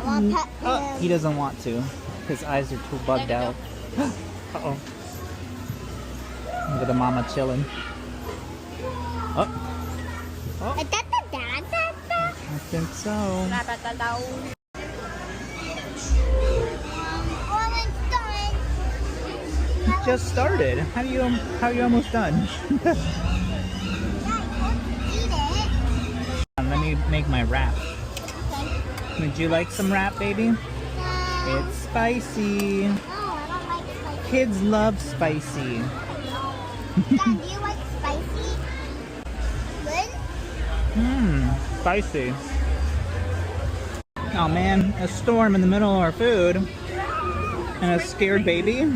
want to pet Oh, he doesn't want to. His eyes are too bugged out. Uh-oh. Look at the mama chilling. Oh. Oh. Is that the dad? I think so. Almost done. You just started. How are you almost done? Yeah, eat it. Let me make my wrap. Okay. Would you like some wrap, baby? No, It's spicy. I don't like spicy. Kids love spicy. Dad, do you like spicy? Good? Spicy. Oh man, a storm in the middle of our food. And a scared baby.